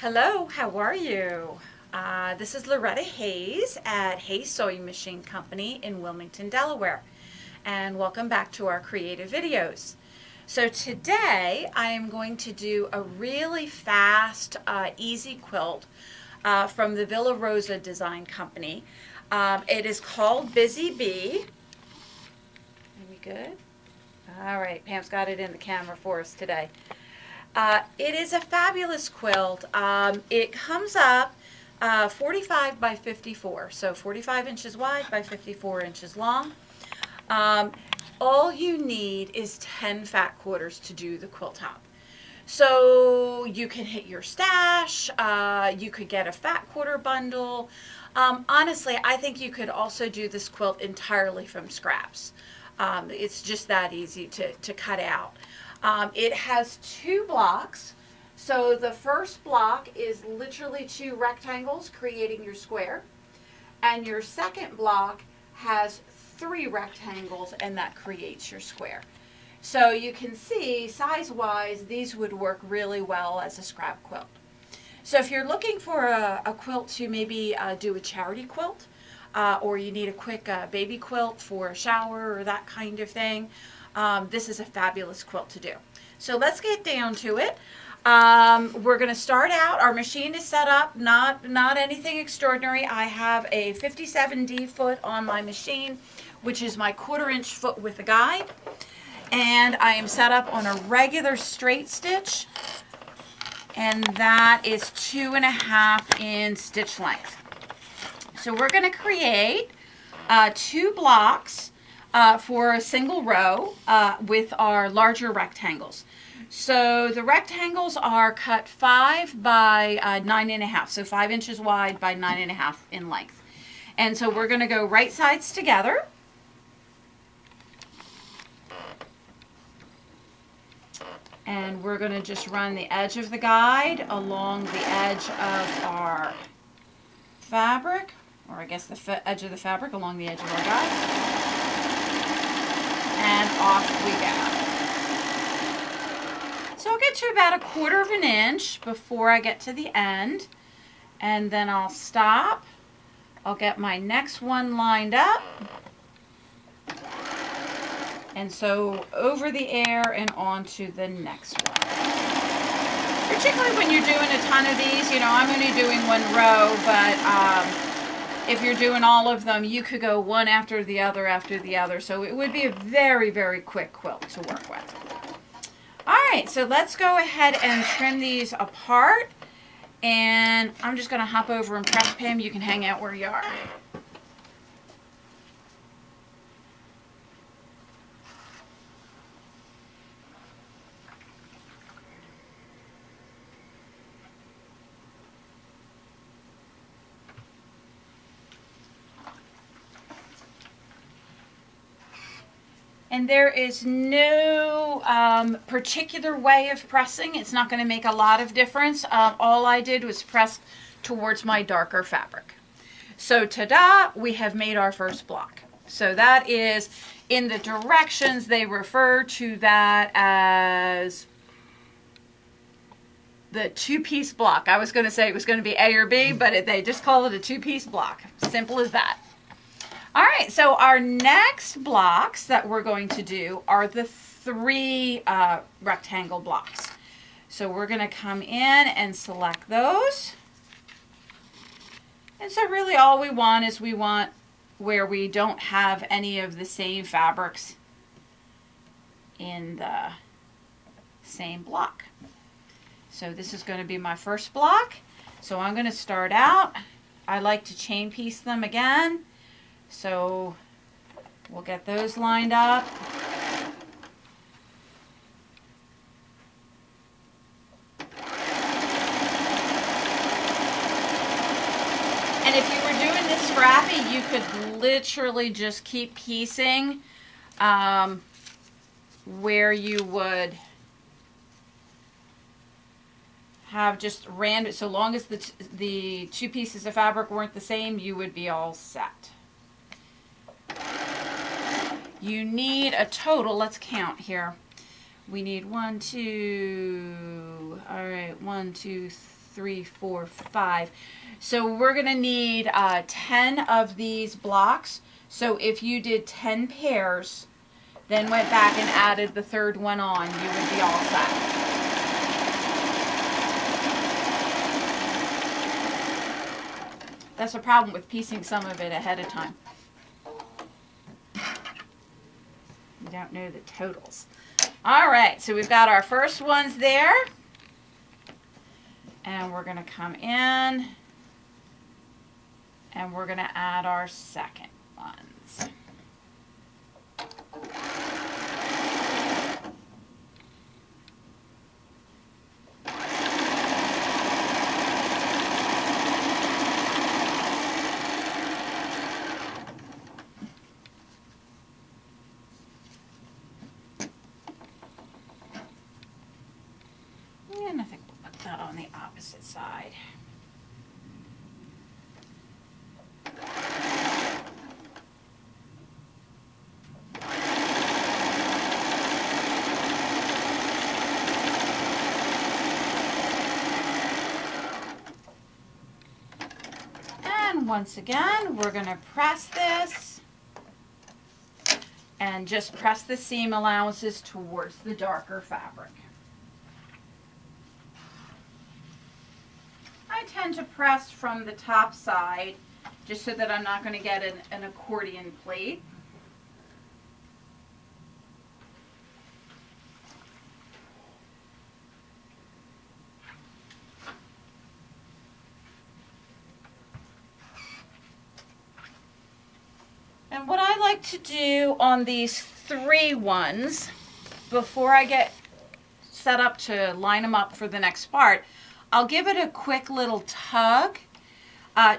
Hello, how are you? This is Loretta Hayes at Hayes Sewing Machine Company in Wilmington, Delaware. And welcome back to our creative videos. So today I am going to do a really fast, easy quilt from the Rosa Design Company. It is called Busy Bee. Are we good? All right, Pam's got it in the camera for us today. It is a fabulous quilt. It comes up 45 by 54, so 45 inches wide by 54 inches long. All you need is 10 fat quarters to do the quilt top. So you can hit your stash, you could get a fat quarter bundle. Honestly, I think you could also do this quilt entirely from scraps. It's just that easy to cut out. It has two blocks. So the first block is literally two rectangles creating your square. And your second block has three rectangles and that creates your square. So you can see size-wise these would work really well as a scrap quilt. So if you're looking for a quilt to maybe do a charity quilt, or you need a quick baby quilt for a shower or that kind of thing, this is a fabulous quilt to do. So let's get down to it. We're going to start out. Our machine is set up, not anything extraordinary. I have a 57D foot on my machine, which is my 1/4 inch foot with a guide. And I am set up on a regular straight stitch, and that is 2.5 in stitch length. So we're going to create two blocks for a single row with our larger rectangles. So the rectangles are cut 5 by 9.5, so 5 inches wide by 9.5 in length. And so we're going to go right sides together. And we're going to just run the edge of the guide along the edge of our fabric, or I guess the edge of the fabric along the edge of our guide. And off we go. So I'll get to about 1/4 inch before I get to the end, and then I'll stop. I'll get my next one lined up, and so over the air and onto the next one. Particularly when you're doing a ton of these, you know, I'm only doing one row, but if you're doing all of them, you could go one after the other, so it would be a very, very quick quilt to work with. Alright, so let's go ahead and trim these apart, and I'm just going to hop over and press Pam. You can hang out where you are. And there is no particular way of pressing. It's not going to make a lot of difference. All I did was press towards my darker fabric. So ta-da, we have made our first block. So that is, in the directions, they refer to that as the two-piece block. I was going to say it was going to be A or B, but they just call it a two-piece block. Simple as that. All right, so our next blocks that we're going to do are the three rectangle blocks. So we're going to come in and select those. And so really all we want is where we don't have any of the same fabrics in the same block. So this is going to be my first block. So I'm going to start out. I like to chain piece them again. So we'll get those lined up. And if you were doing this scrappy, you could literally just keep piecing where you would have just random, so long as the two pieces of fabric weren't the same, you would be all set. You need a total, let's count here. We need 1, 2, all right, 1, 2, 3, 4, 5. So we're going to need 10 of these blocks. So if you did 10 pairs, then went back and added the third one on, you would be all set. That's a problem with piecing some of it ahead of time. You don't know the totals. All right, so we've got our first ones there. And we're going to come in and we're going to add our second ones. And I think we'll put that on the opposite side. And once again, we're going to press this and just press the seam allowances towards the darker fabric. I tend to press from the top side just so that I'm not going to get an accordion plate. And what I like to do on these 3 ones, before I get set up to line them up for the next part, I'll give it a quick little tug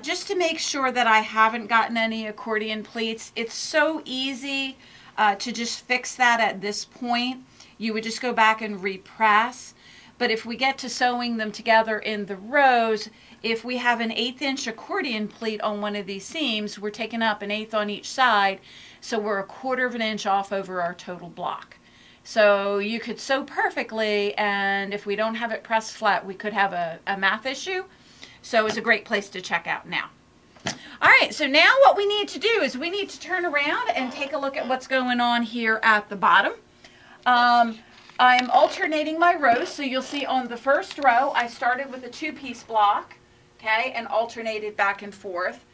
just to make sure that I haven't gotten any accordion pleats. It's so easy to just fix that at this point. You would just go back and repress. But if we get to sewing them together in the rows, if we have an 1/8 inch accordion pleat on one of these seams, we're taking up an 1/8 on each side, so we're 1/4 of an inch off over our total block. So you could sew perfectly, and if we don't have it pressed flat, we could have a math issue. So it's a great place to check out now. All right, so now what we need to do is we need to turn around and take a look at what's going on here at the bottom. I'm alternating my rows, so you'll see on the first row, I started with a 2-piece block, okay, and alternated back and forth.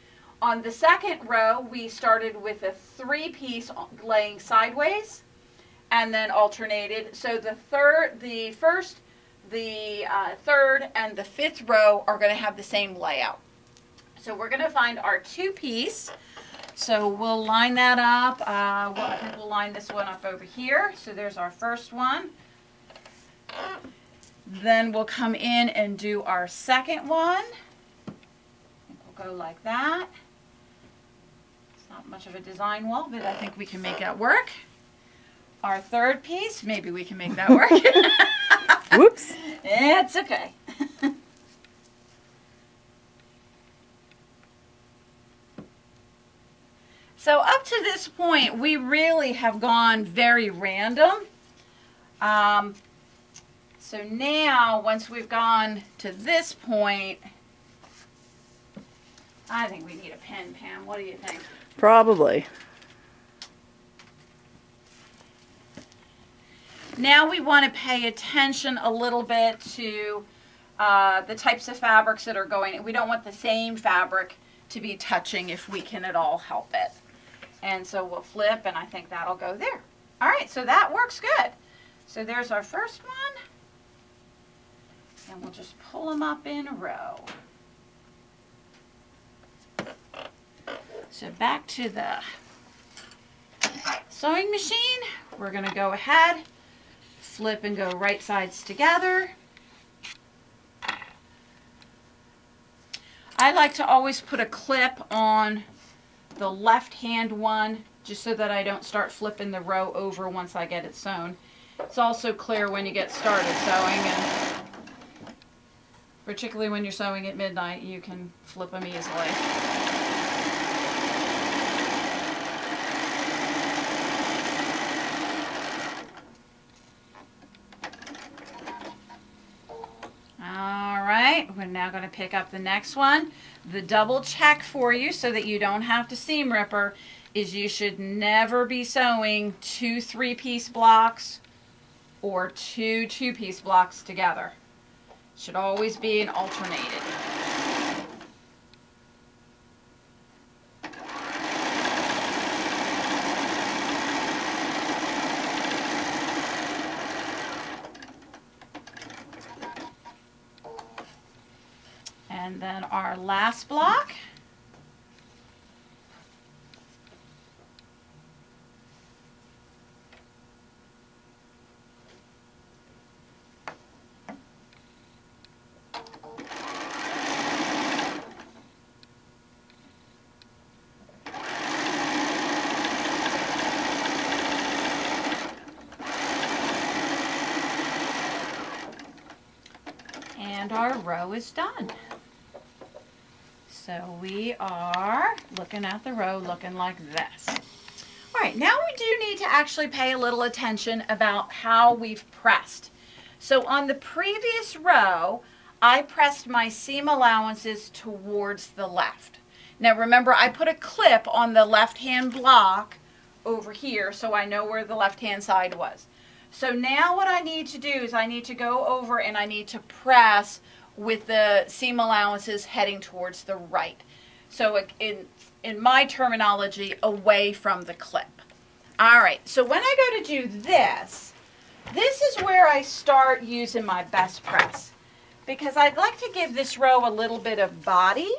On the second row, we started with a 3-piece laying sideways, and then alternated. So the first, third, and the 5th row are going to have the same layout. So we're going to find our 2-piece. So we'll line that up. I think we'll line this one up over here. So there's our first one. Then we'll come in and do our second one. We'll go like that. It's not much of a design wall, but I think we can make that work. Our third piece, maybe we can make that work. Whoops. It's okay. So up to this point, we really have gone very random. So now, once we've gone to this point, I think we need a pen, Pam. What do you think? Probably. Now we want to pay attention a little bit to the types of fabrics that are going. We don't want the same fabric to be touching if we can at all help it. And so we'll flip, and I think that'll go there. All right, so that works good. So there's our first one. And we'll just pull them up in a row. So back to the sewing machine. We're going to go ahead, flip and go right sides together. I like to always put a clip on the left hand one just so that I don't start flipping the row over once I get it sewn. It's also clear when you get started sewing, and particularly when you're sewing at midnight, you can flip them easily. right, we're now going to pick up the next one. The double check for you so that you don't have to seam ripper is you should never be sewing 2 3-piece blocks or 2 2-piece blocks together. Should always be an alternated. And then our last block. And our row is done. So we are looking at the row looking like this. All right, now we do need to actually pay a little attention about how we've pressed. So on the previous row, I pressed my seam allowances towards the left. Now remember, I put a clip on the left-hand block over here so I know where the left-hand side was. So now what I need to do is I need to go over and I need to press with the seam allowances heading towards the right. So in my terminology, away from the clip. All right, so when I go to do this, this is where I start using my best press because I'd like to give this row a little bit of body.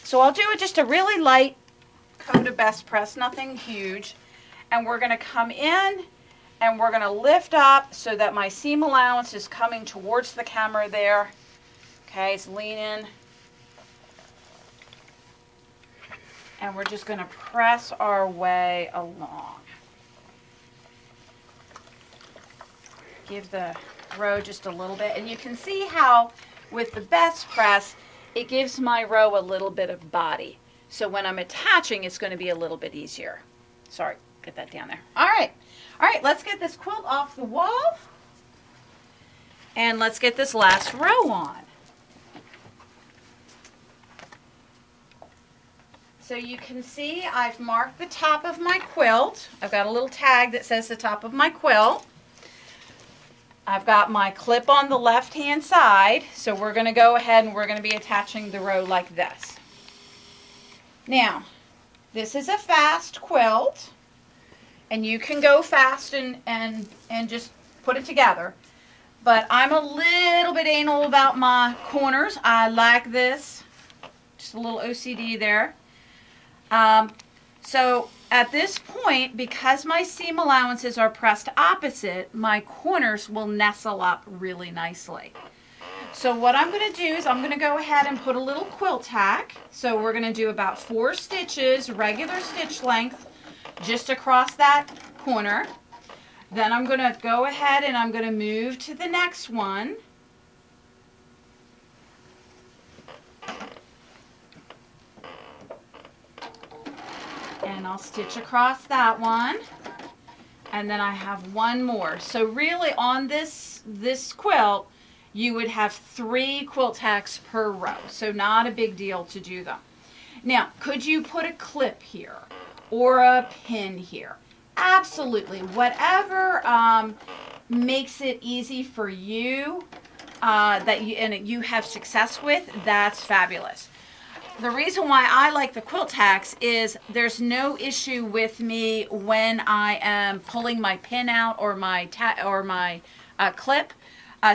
So I'll do just a really light coat of best press, nothing huge. And we're gonna come in and we're going to lift up so that my seam allowance is coming towards the camera there. Okay, it's leaning. And we're just going to press our way along. Give the row just a little bit. And you can see how with the best press, it gives my row a little bit of body. So when I'm attaching, it's going to be a little bit easier. Sorry, get that down there. All right. All right, let's get this quilt off the wall. And let's get this last row on. So you can see I've marked the top of my quilt. I've got a little tag that says the top of my quilt. I've got my clip on the left-hand side. So we're going to go ahead and we're going to be attaching the row like this. Now, this is a fast quilt. And you can go fast and just put it together. But I'm a little bit anal about my corners. I like this. Just a little OCD there. So at this point, because my seam allowances are pressed opposite, my corners will nestle up really nicely. So what I'm going to do is I'm going to go ahead and put a little quilt tack. So we're going to do about 4 stitches, regular stitch length, just across that corner. Then I'm going to go ahead and I'm going to move to the next one. And I'll stitch across that one. And then I have one more. So really on this quilt, you would have 3 quilt tacks per row. So not a big deal to do them. Now, could you put a clip here? Or a pin here. Absolutely. Whatever makes it easy for you and you have success with, that's fabulous. The reason why I like the quilt tacks is there's no issue with me when I am pulling my pin out or my clip.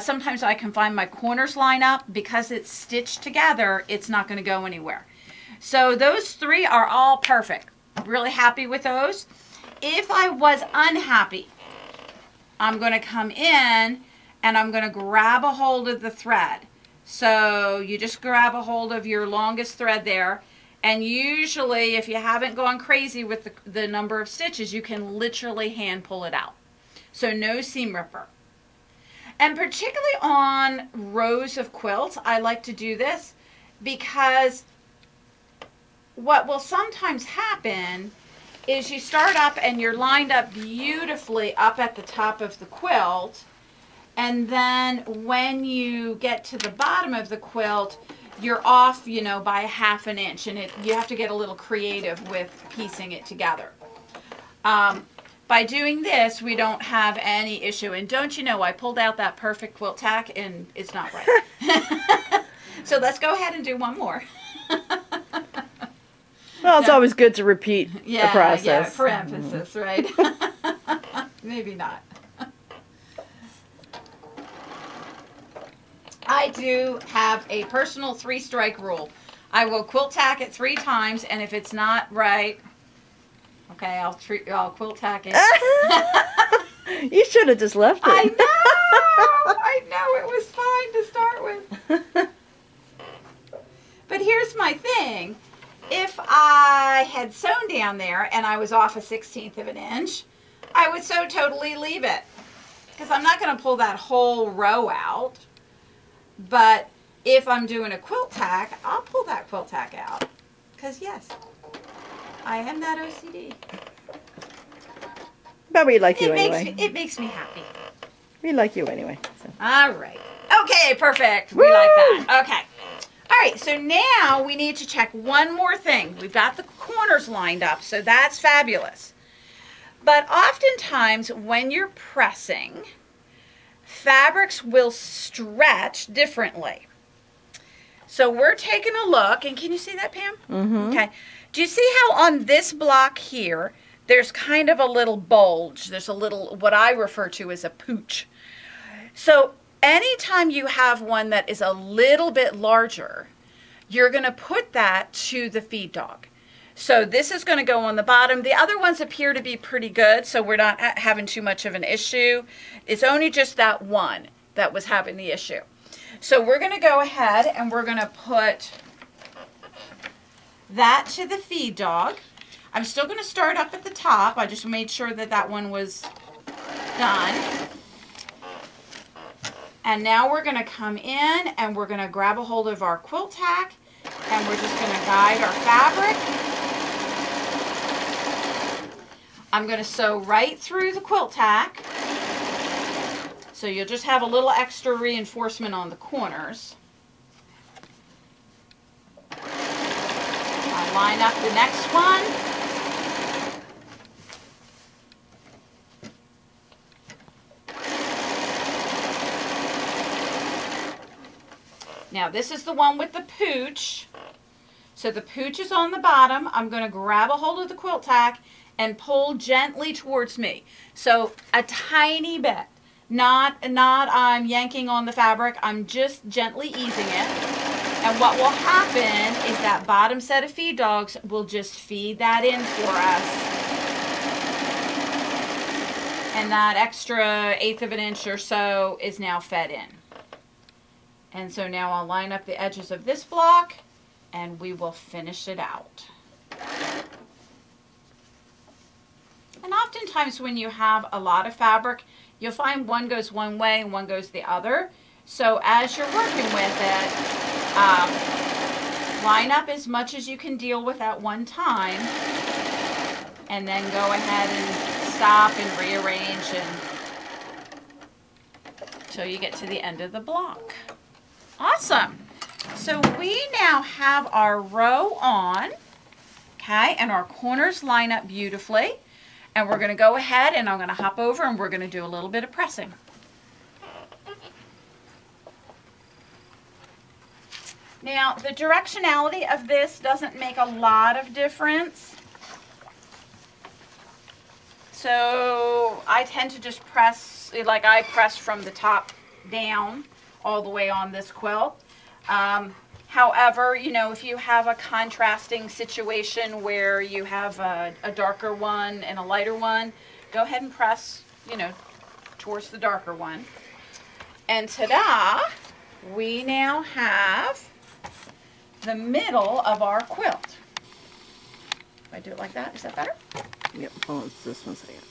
Sometimes I can find my corners line up. Because it's stitched together, it's not going to go anywhere. So those 3 are all perfect. Really happy with those. If I was unhappy, I'm going to come in and I'm going to grab a hold of the thread. So you just grab a hold of your longest thread there, and usually if you haven't gone crazy with the number of stitches, you can literally hand pull it out. So no seam ripper. And particularly on rows of quilts, I like to do this because what will sometimes happen is you start up and you're lined up beautifully up at the top of the quilt, And then when you get to the bottom of the quilt, you're off, you know, by 1/2 inch, and you have to get a little creative with piecing it together. By doing this, we don't have any issue. And don't you know, I pulled out that perfect quilt tack, and it's not right. So let's go ahead and do one more. Well, it's always good to repeat the process. Yeah, for emphasis, right? Maybe not. I do have a personal 3-strike rule. I will quilt tack it 3 times, and if it's not right, okay, I'll quilt tack it. You should have just left it. I know, it was fine to start with. But here's my thing. If I had sewn down there and I was off a 1/16 of an inch, I would so totally leave it. Because I'm not going to pull that whole row out. But if I'm doing a quilt tack, I'll pull that quilt tack out. Because yes, I am that OCD. But we like you anyway. It makes me happy. We like you anyway. So. All right. Okay, perfect. We like that. Okay. All right, so now we need to check one more thing. We've got the corners lined up, so that's fabulous. But oftentimes when you're pressing, fabrics will stretch differently. So we're taking a look, and can you see that, Pam? Mm-hmm. Okay. Do you see how on this block here, there's kind of a little bulge? There's a little, what I refer to as a pooch. So anytime you have one that is a little bit larger, you're going to put that to the feed dog. So this is going to go on the bottom. The other ones appear to be pretty good, so we're not having too much of an issue. It's only just that one that was having the issue. So we're going to go ahead and we're going to put that to the feed dog. I'm still going to start up at the top. I just made sure that that one was done. And now we're going to come in and we're going to grab a hold of our quilt tack and we're just going to guide our fabric. I'm going to sew right through the quilt tack. So you'll just have a little extra reinforcement on the corners. I'll line up the next one. Now this is the one with the pooch. So the pooch is on the bottom. I'm going to grab a hold of the quilt tack and pull gently towards me. So a tiny bit. Not I'm yanking on the fabric. I'm just gently easing it. And what will happen is that bottom set of feed dogs will just feed that in for us. And that extra 1/8 of an inch or so is now fed in. And so now I'll line up the edges of this block and we will finish it out. And oftentimes when you have a lot of fabric, you'll find one goes one way and one goes the other. So as you're working with it, line up as much as you can deal with at one time and then go ahead and stop and rearrange until you get to the end of the block. Awesome. So we now have our row on, okay, and our corners line up beautifully. And we're going to go ahead and I'm going to hop over and we're going to do a little bit of pressing. Now, the directionality of this doesn't make a lot of difference. So I tend to just press, like I press from the top down all the way on this quilt. However, you know, if you have a contrasting situation where you have a darker one and a lighter one, go ahead and press, you know, towards the darker one. And ta-da, we now have the middle of our quilt. If I do it like that, is that better? Yep. Oh, it's this one second.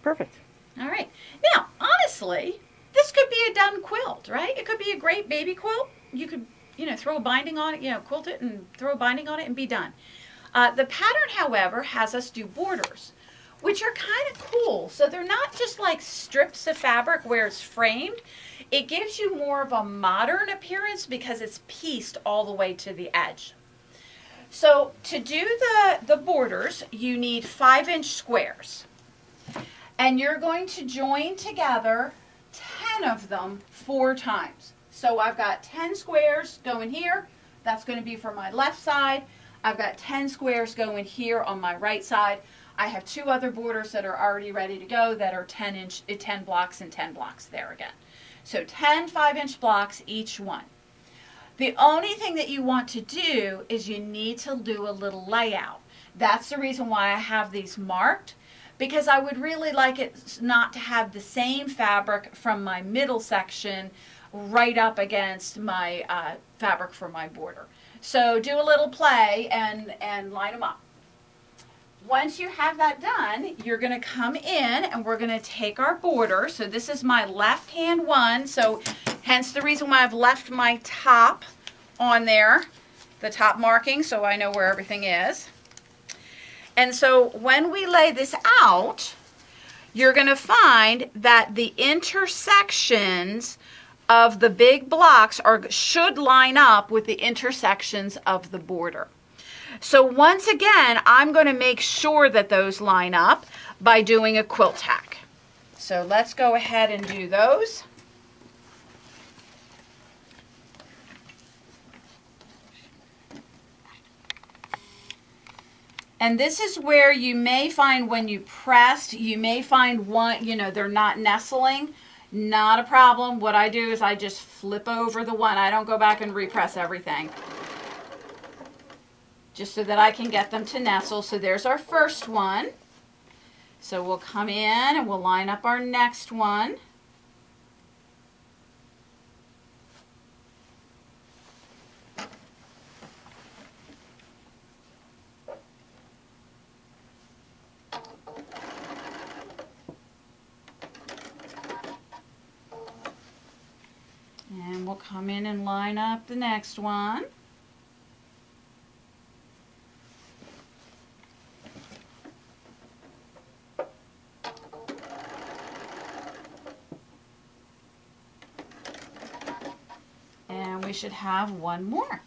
Perfect. All right. Now, honestly, this could be a done quilt, right? It could be a great baby quilt. You could, you know, throw a binding on it, you know, quilt it and throw a binding on it and be done. The pattern, however, has us do borders. which are kind of cool. So they're not just like strips of fabric where it's framed. It gives you more of a modern appearance because it's pieced all the way to the edge. So to do the borders, you need 5-inch squares. And you're going to join together 10 of them 4 times. So I've got 10 squares going here. That's going to be for my left side. I've got 10 squares going here on my right side. I have 2 other borders that are already ready to go that are 10 blocks and 10 blocks there again. So 10 5-inch blocks each one. The only thing that you want to do is you need to do a little layout. That's the reason why I have these marked, because I would really like it not to have the same fabric from my middle section right up against my fabric for my border. So do a little play and line them up. Once you have that done, you're going to come in and we're going to take our border. So this is my left hand one, so hence the reason why I've left my top on there, the top marking, so I know where everything is. And so when we lay this out, you're going to find that the intersections of the big blocks should line up with the intersections of the border. So once again, I'm going to make sure that those line up by doing a quilt tack. So let's go ahead and do those. And this is where you may find when you pressed, you may find one, they're not nestling. Not a problem. What I do is I just flip over the one. I don't go back and repress everything. Just so that I can get them to nestle. So there's our first one. So we'll come in and we'll line up our next one. And we'll come in and line up the next one. And we should have one more.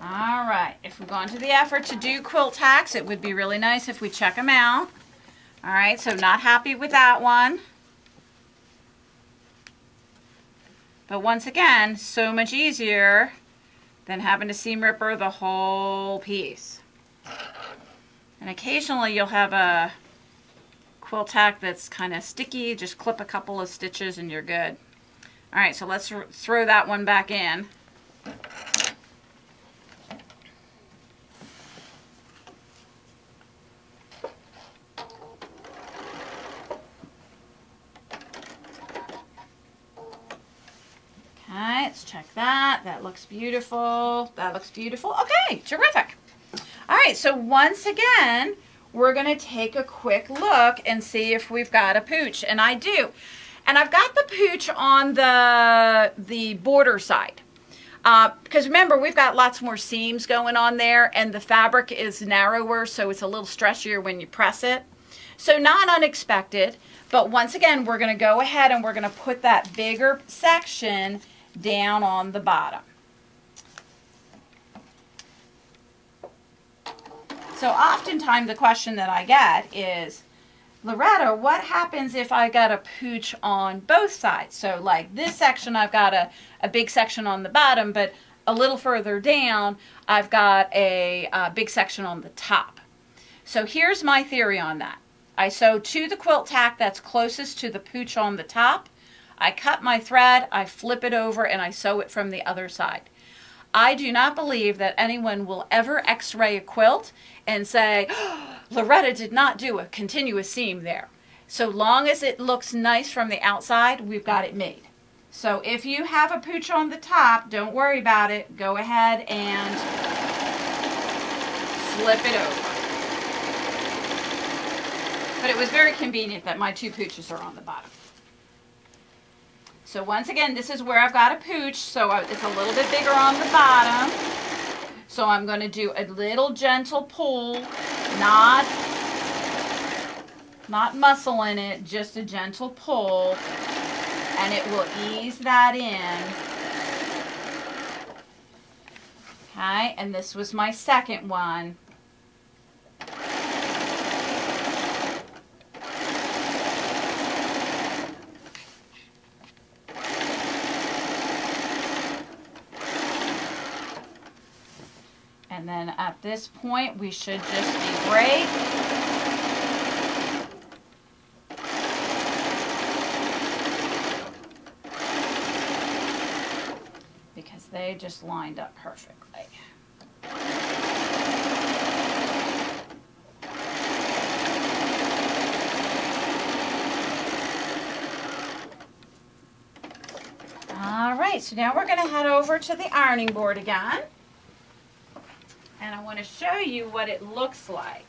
All right, if we've gone to the effort to do quilt tacks, it would be really nice if we check them out. All right, so not happy with that one. But once again, so much easier than having to seam ripper the whole piece. And occasionally you'll have a quilt tack that's kind of sticky. Just clip a couple of stitches and you're good. All right, so let's throw that one back in. Okay, let's check that. That looks beautiful. That looks beautiful. Okay, terrific. All right, so once again, we're going to take a quick look and see if we've got a pooch. And I do. And I've got the pooch on the border side. Because remember, we've got lots more seams going on there, and the fabric is narrower, so it's a little stretchier when you press it. So not unexpected, but once again, we're going to go ahead and we're going to put that bigger section down on the bottom. So oftentimes the question that I get is, Loretta, what happens if I got a pooch on both sides? So like this section, I've got a big section on the bottom, but a little further down, I've got a big section on the top. So here's my theory on that. I sew to the quilt tack that's closest to the pooch on the top. I cut my thread, I flip it over, and I sew it from the other side. I do not believe that anyone will ever x-ray a quilt and say, oh, Loretta did not do a continuous seam there. So long as it looks nice from the outside, we've got it made. So if you have a pooch on the top, don't worry about it. Go ahead and flip it over. But it was very convenient that my 2 pooches are on the bottom. So So once again, this is where I've got a pooch, so it's a little bit bigger on the bottom. So I'm going to do a little gentle pull, not muscle in it, just a gentle pull, and it will ease that in. Okay, and this was my second one. And then at this point, we should just be great. Because they just lined up perfectly. All right, so now we're going to head over to the ironing board again. And I want to show you what it looks like.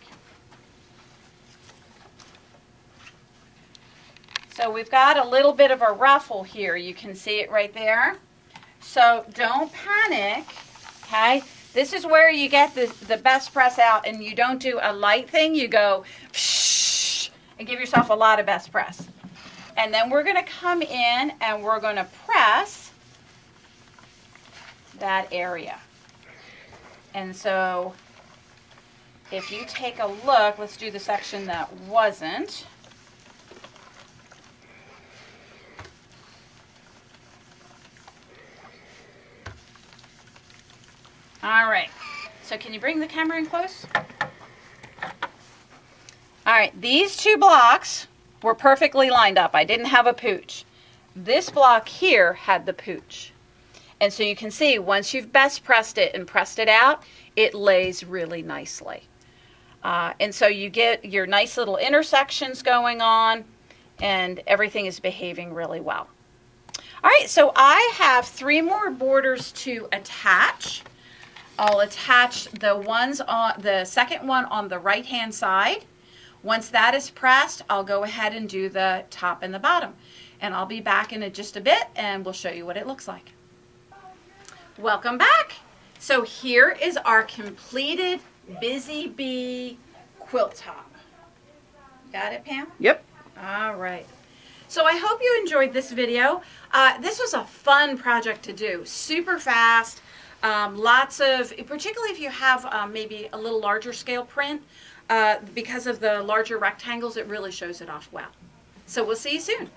So we've got a little bit of a ruffle here. You can see it right there. So don't panic, okay? This is where you get the best press out, and you don't do a light thing. You go shh and give yourself a lot of best press. And then we're going to come in and we're going to press that area. And so if you take a look, let's do the section that wasn't. All right, so can you bring the camera in close? All right, these two blocks were perfectly lined up. I didn't have a pooch. This block here had the pooch. And so you can see once you've best pressed it and pressed it out, it lays really nicely. And so you get your nice little intersections going on, and everything is behaving really well. All right, so I have 3 more borders to attach. I'll attach the second one on the right-hand side. Once that is pressed, I'll go ahead and do the top and the bottom. And I'll be back in just a bit, and we'll show you what it looks like. Welcome back. So here is our completed Busy Bee quilt top. Got it, Pam? Yep. All right. So I hope you enjoyed this video. This was a fun project to do. Super fast. Lots of, particularly if you have maybe a little larger scale print, because of the larger rectangles, it really shows it off well. So we'll see you soon.